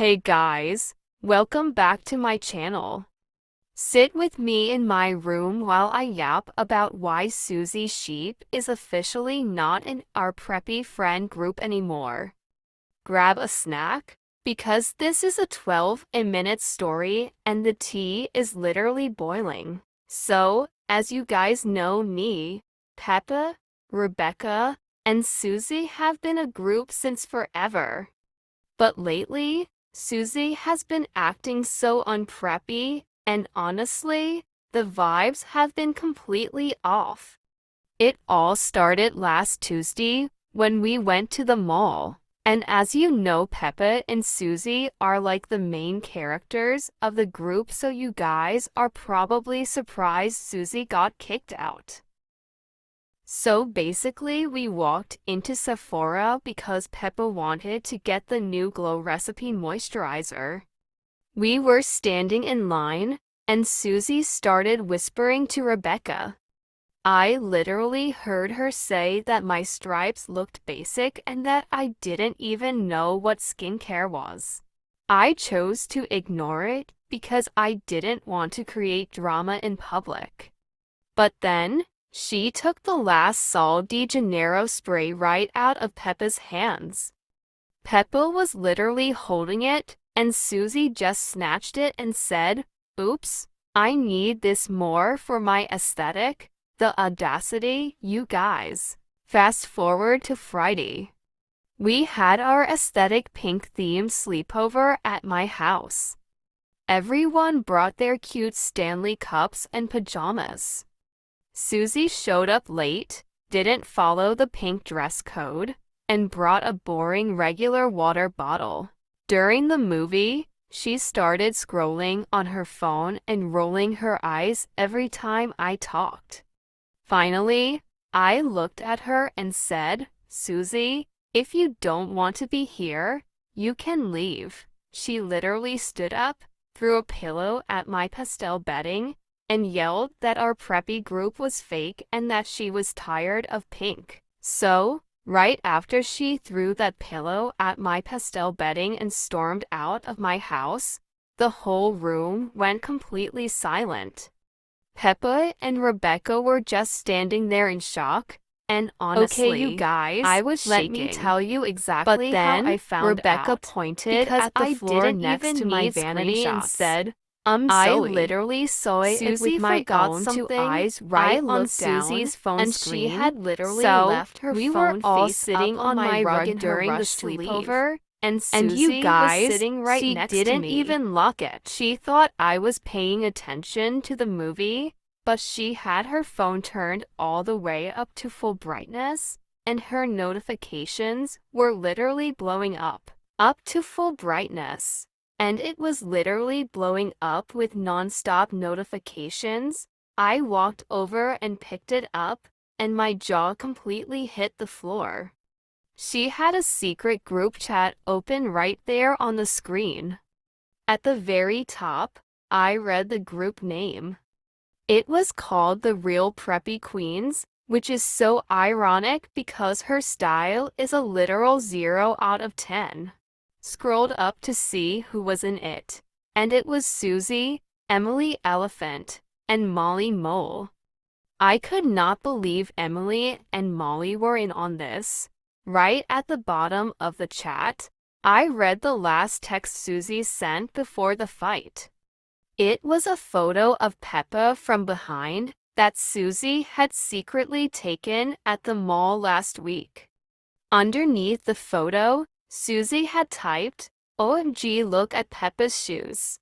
Hey guys, welcome back to my channel. Sit with me in my room while I yap about why Suzy Sheep is officially not in our preppy friend group anymore. Grab a snack, because this is a 12-minute story and the tea is literally boiling. So, as you guys know me, Peppa, Rebecca, and Suzy have been a group since forever. But lately, Suzy has been acting so unpreppy, and honestly, the vibes have been completely off. It all started last Tuesday when we went to the mall. And as you know, Peppa and Suzy are like the main characters of the group, so you guys are probably surprised Suzy got kicked out. So basically, we walked into Sephora because Peppa wanted to get the new Glow Recipe moisturizer. We were standing in line, and Suzy started whispering to Rebecca. I literally heard her say that my stripes looked basic and that I didn't even know what skincare was. I chose to ignore it because I didn't want to create drama in public. But then, she took the last Sol de Janeiro spray right out of Peppa's hands. Peppa was literally holding it, and Suzy just snatched it and said, "Oops, I need this more for my aesthetic." The audacity, you guys. Fast forward to Friday. We had our aesthetic pink-themed sleepover at my house. Everyone brought their cute Stanley cups and pajamas. Suzy showed up late, didn't follow the pink dress code, and brought a boring regular water bottle. During the movie, she started scrolling on her phone and rolling her eyes every time I talked. Finally, I looked at her and said, "Suzy, if you don't want to be here, you can leave." She literally stood up, threw a pillow at my pastel bedding, and yelled that our preppy group was fake and that she was tired of pink. So, right after she threw that pillow at my pastel bedding and stormed out of my house, the whole room went completely silent. Peppa and Rebecca were just standing there in shock, and honestly, Okay, you guys, I was let shaking. me tell you exactly But then how I found Rebecca out. pointed Because at the I floor didn't next even to my need vanity and screenshots. said, I Zoe. literally saw it Suzy with my forgot own two something. eyes I right on looked Suzy's down, phone and screen, she had literally so left her we phone were all face sitting up on my my rug rug during the rush to leave. sleepover, and And you Suzy was guys, sitting right she next to didn't me. even lock it. She thought I was paying attention to the movie, but she had her phone turned all the way up to full brightness, and her notifications were literally blowing up to full brightness. And it was literally blowing up with non-stop notifications. I walked over and picked it up, and my jaw completely hit the floor. She had a secret group chat open right there on the screen. At the very top, I read the group name. It was called The Real Preppy Queens, which is so ironic because her style is a literal 0 out of 10. Scrolled up to see who was in it, and it was Suzy, Emily Elephant, and Molly Mole. I could not believe Emily and Molly were in on this. Right at the bottom of the chat, I read the last text Suzy sent before the fight. It was a photo of Peppa from behind that Suzy had secretly taken at the mall last week. Underneath the photo, Suzy had typed, "OMG, look at Peppa's shoes.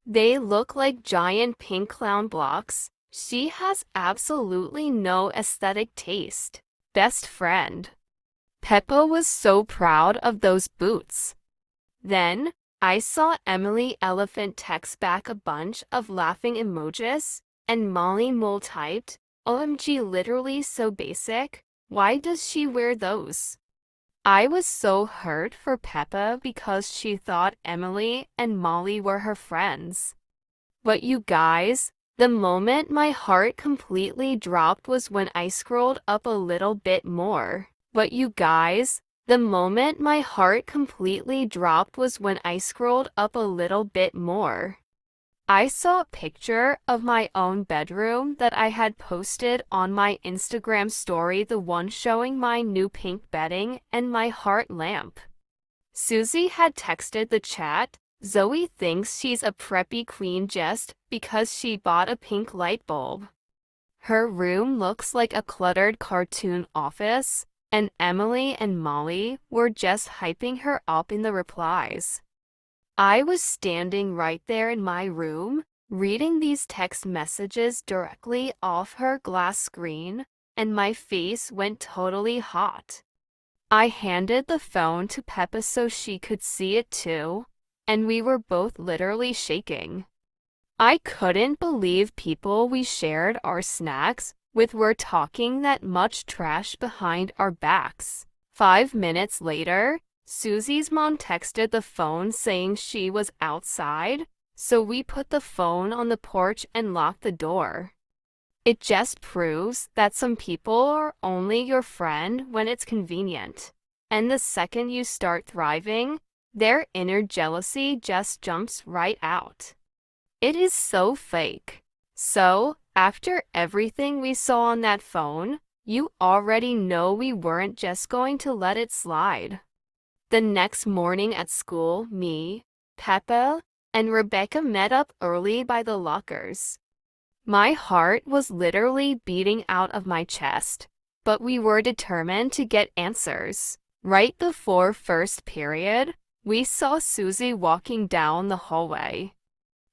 They look like giant pink clown blocks. She has absolutely no aesthetic taste. Best friend." Peppa was so proud of those boots. Then, I saw Emily Elephant text back a bunch of laughing emojis, and Molly Mole typed, "OMG, literally so basic. Why does she wear those?" I was so hurt for Peppa because she thought Emily and Molly were her friends. But you guys, the moment my heart completely dropped was when I scrolled up a little bit more. But you guys, The moment my heart completely dropped was when I scrolled up a little bit more. I saw a picture of my own bedroom that I had posted on my Instagram story, the one showing my new pink bedding and my heart lamp. Suzy had texted the chat, "Zoe thinks she's a preppy queen just because she bought a pink light bulb. Her room looks like a cluttered cartoon office," and Emily and Molly were just hyping her up in the replies. I was standing right there in my room, reading these text messages directly off her glass screen, and my face went totally hot. I handed the phone to Peppa so she could see it too, and we were both literally shaking. I couldn't believe people we shared our snacks with were talking that much trash behind our backs. 5 minutes later, Susie's mom texted the phone saying she was outside, so we put the phone on the porch and locked the door. It just proves that some people are only your friend when it's convenient, and the second you start thriving, their inner jealousy just jumps right out. It is so fake. So, after everything we saw on that phone, you already know we weren't just going to let it slide. The next morning at school, me, Peppa, and Rebecca met up early by the lockers. My heart was literally beating out of my chest, but we were determined to get answers. Right before first period, we saw Suzy walking down the hallway.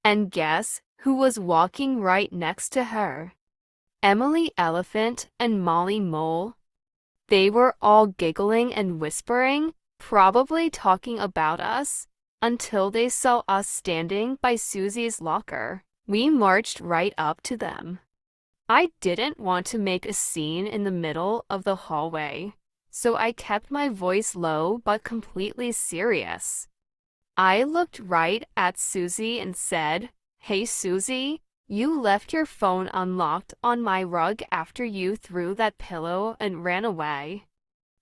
And guess who was walking right next to her? Emily Elephant and Molly Mole. They were all giggling and whispering, probably talking about us, until they saw us standing by Suzy's locker. We marched right up to them. I didn't want to make a scene in the middle of the hallway, so I kept my voice low but completely serious. I looked right at Suzy and said, "Hey Suzy, you left your phone unlocked on my rug after you threw that pillow and ran away.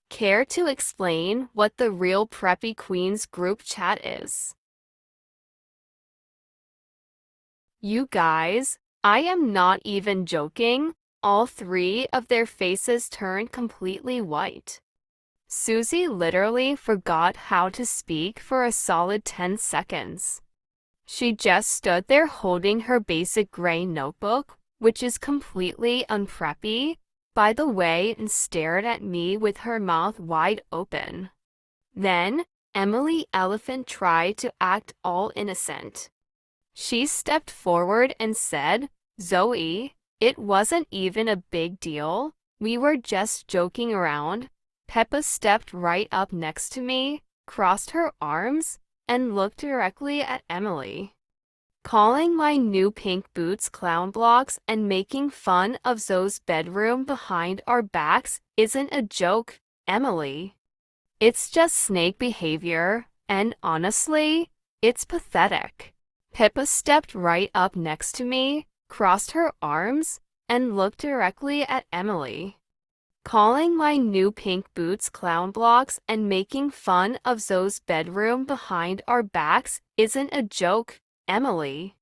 Care to explain what the Real Preppy Queens group chat is?" You guys, I am not even joking. All three of their faces turned completely white. Suzy literally forgot how to speak for a solid 10 seconds. She just stood there holding her basic gray notebook, which is completely unpreppy, by the way, and stared at me with her mouth wide open. Then, Emily Elephant tried to act all innocent. She stepped forward and said, "Zoe, it wasn't even a big deal. We were just joking around." Peppa stepped right up next to me, crossed her arms, and looked directly at Emily. "Calling my new pink boots clown blocks and making fun of Zoe's bedroom behind our backs isn't a joke, Emily. It's just snake behavior, and honestly, it's pathetic." Pippa stepped right up next to me, crossed her arms, and looked directly at Emily. "Calling my new pink boots clown blocks and making fun of Zoe's bedroom behind our backs isn't a joke, Emily.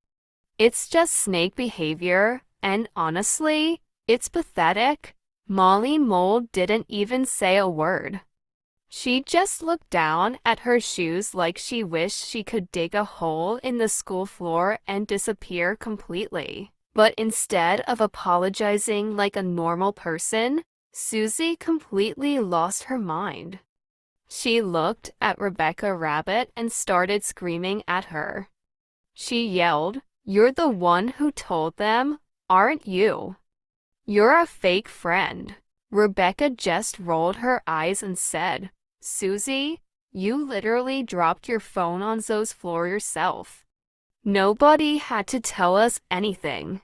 It's just snake behavior, and honestly, it's pathetic." Molly Mole didn't even say a word. She just looked down at her shoes like she wished she could dig a hole in the school floor and disappear completely. But instead of apologizing like a normal person, Suzy completely lost her mind. She looked at Rebecca Rabbit and started screaming at her. She yelled, "You're the one who told them, aren't you? You're a fake friend." Rebecca just rolled her eyes and said, "Suzy, you literally dropped your phone on Zoe's floor yourself. Nobody had to tell us anything.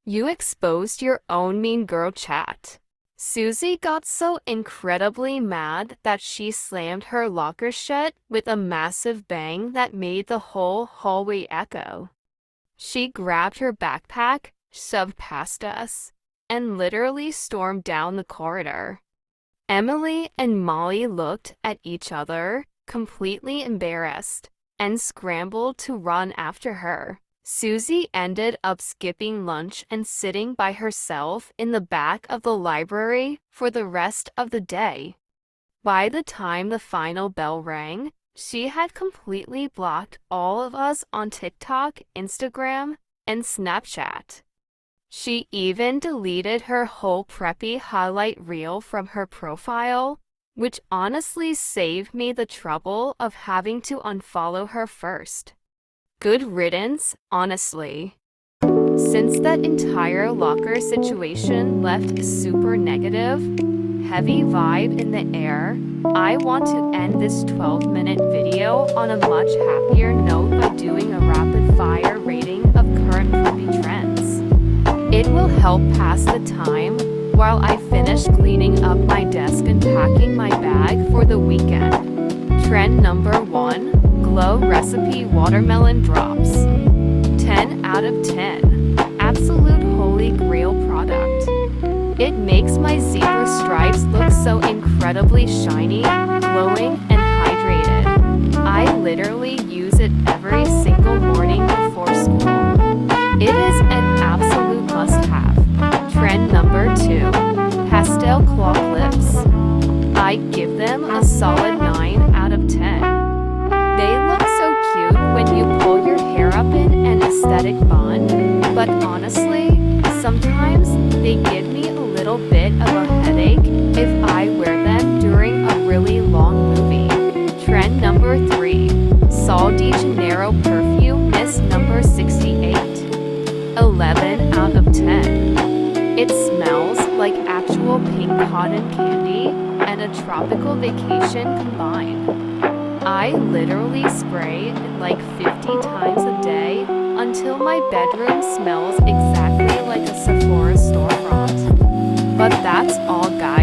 You exposed your own mean girl chat." Suzy got so incredibly mad that she slammed her locker shut with a massive bang that made the whole hallway echo. She grabbed her backpack, shoved past us, and literally stormed down the corridor. Emily and Molly looked at each other, completely embarrassed, and scrambled to run after her. Suzy ended up skipping lunch and sitting by herself in the back of the library for the rest of the day. By the time the final bell rang, she had completely blocked all of us on TikTok, Instagram, and Snapchat. She even deleted her whole preppy highlight reel from her profile, which honestly saved me the trouble of having to unfollow her first. Good riddance, honestly. Since that entire locker situation left a super negative, heavy vibe in the air, I want to end this 12-minute video on a much happier note by doing a rapid-fire rating of current preppy trends. It will help pass the time while I finish cleaning up my desk and packing my bag for the weekend. Trend number 1. Glow Recipe Watermelon Drops. 10 out of 10. Absolute holy grail product. It makes my zebra stripes look so incredibly shiny, glowing, and hydrated. I literally use it every single morning before school. It is an absolute must-have. Trend number 2. Pastel Cloth Lips. I give them a solid 9 out of 10. They look so cute when you pull your hair up in an aesthetic bun, but honestly, sometimes they give me a little bit of a headache if I wear them during a really long movie. Trend number 3. Sol de Janeiro Perfume Mist number 68. 11 out of 10. It smells like actual pink cotton candy and a tropical vacation combined. I literally spray it like 50 times a day until my bedroom smells exactly like a Sephora storefront. But that's all, guys.